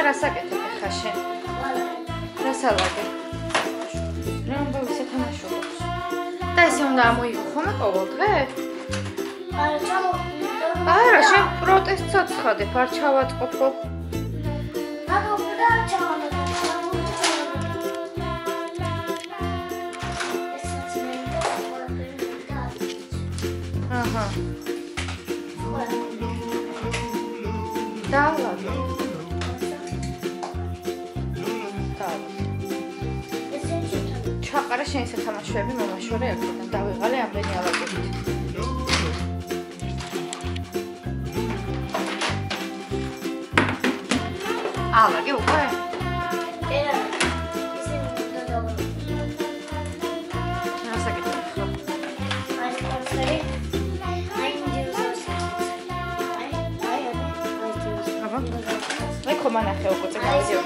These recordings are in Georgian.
რასაკეთებ ახლა შენ? რასალაგე? რა ამბავი სათამაშოებს? და ესე უნდა ამოიღო ხოლმე ყოველ დღე? არა, შენ პროტესტსაც ხადებ, არ ჩავაწყობო. აჰა. დავაგე. ჩაყარა შენ სათამაშოები მომაშორე ერთიდან დავიღალე ამდენი ალაგებით. ალაგე უკვე? Komana xeo qoce გავიდეო.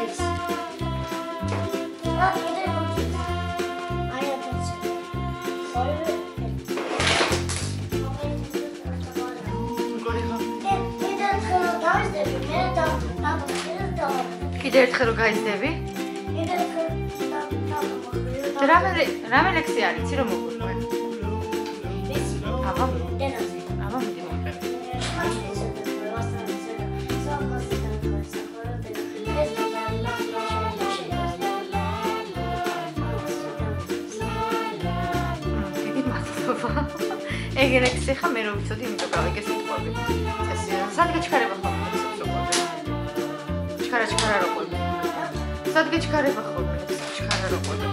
კიდე ერთხელ რომ გაიზდები? რამე ლექსი არის, იცი რომ მოგვიყვე? აბა? აბა მიდი მოყევი. ეგ ლექსი ხა მე რომ ვიცოდი, იმიტომ გავიგე სიტყვები. ეს სადღე ჩქარება ხოლმე სიტყვები. ჩქარა რო ყოლი. სადღე ჩქარება ხოლმე ჩქარა რო ყოლი.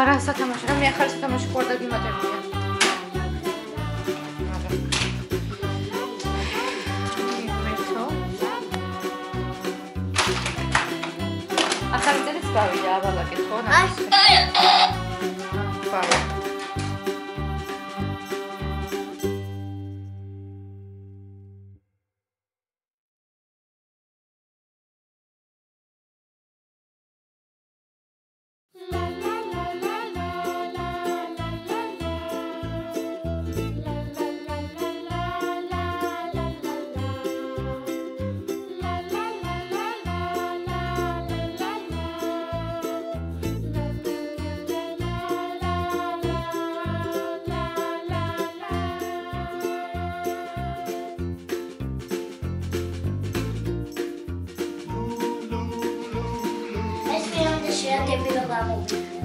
რა სათამაშო, რა მე ახალი სათამაშო ყორდა გიმატებია. ახალი წელიც გავიდა აბალაკეთ ხო? Fala.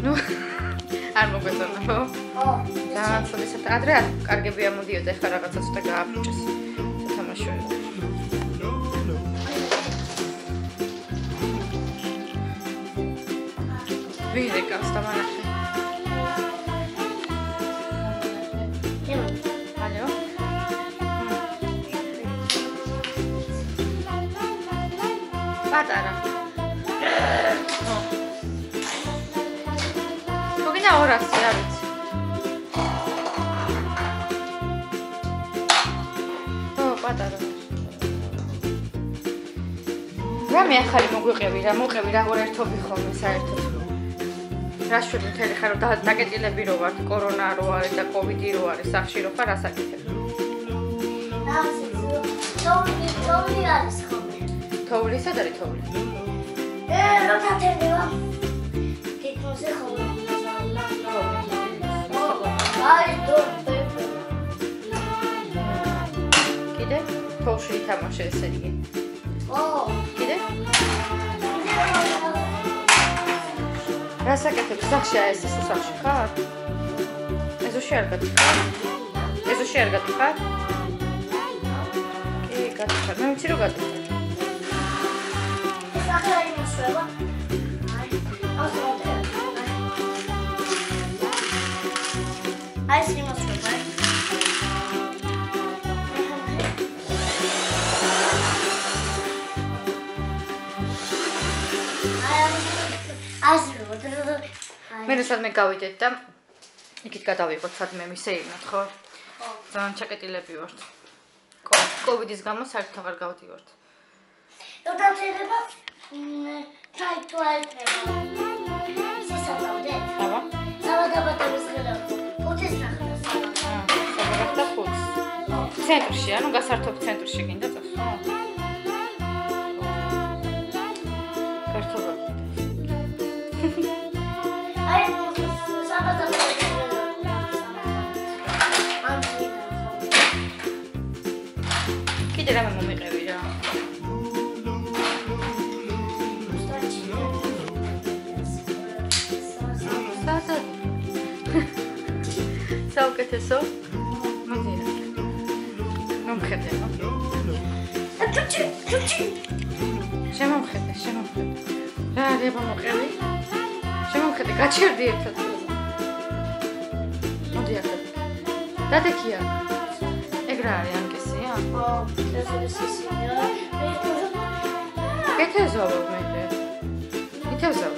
Nu, არ მოგვეწონა, ხო? ხო. და ცოტა ადრე კარგები ამოდიოდა, ეხლა რაღაცა ცოტა გააფუჭეს სათამაშოები. ვინ ეკავს დამანახე? ალო? პატარა. Ogina orasi არ ვიცი. ო, პატარა. რა მე ახალი მოგვიყევი, რა მოყევი, რა გორ ერთობი ხოლმე საერთოდ. რა შვილი მთელი ხარ დაკეტილები რო ვართ, კორონა რო არის და კოვიდი რო არის, სახში რო ხარ, ასაკეთებ. თოვლი არის ხოლმე. თოვლი სად არის თოვლი? რო თათებია. კითხვაზე ხოლმე. კიდე? თოვში ითამაშე ესე იგი. კიდე? რასაკეთებ? სახშია ეს სახში ხარ? ეზოში არ გადიხარ? ეზოში არ გადიხარ? კი, გადიხარ. მე ვიცი რომ გადიხარ. სახლა იმუშავა. Ai, sim, mostrou, vai. მე როდესაც მე გავიდეთ და იქით გადავიღოთ სადმე მისეირნოთ, ხო? ძალიან ჩაკეტილები ვართ. კოვიდის გამო საერთოდ აღარ გავდივართ. და შეიძლება თაითუალეთება. სისადავდეთ? აბა. საბადაბატების ხელა. 5 ნახევარს. საბადაბატა 5. ცენტრში, ანუ გასართობ ცენტრში გინდა წასვლა? გართობა. აი, საბადა კიდე რამე მომიყევი რა. საუკეთესო? მოდი რა. მომხედე. შემომხედე. რა არება მოყევი? შემომხედე, გაჩერდი ერთად. მოდი ახლა. დადექია. ეგ რა არის ანკესია? გეთეზავებ მე. ითევზავ.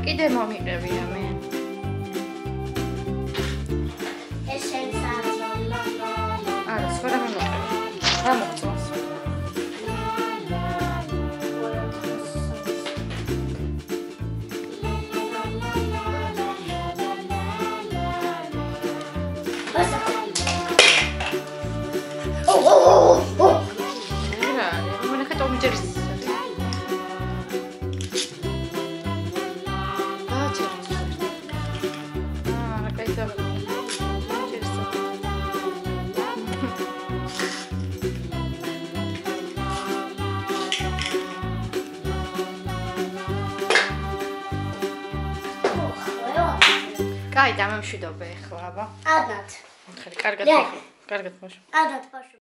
კიდე მომიყევი რამე. ეს შეიძლება. არა, სხვა რამე მომიყევი. რა მოგწონს? კაი, დამემშვიდობე ახლა, აბა. ადათ. კარგად მოშ. ადათ, ბაშო.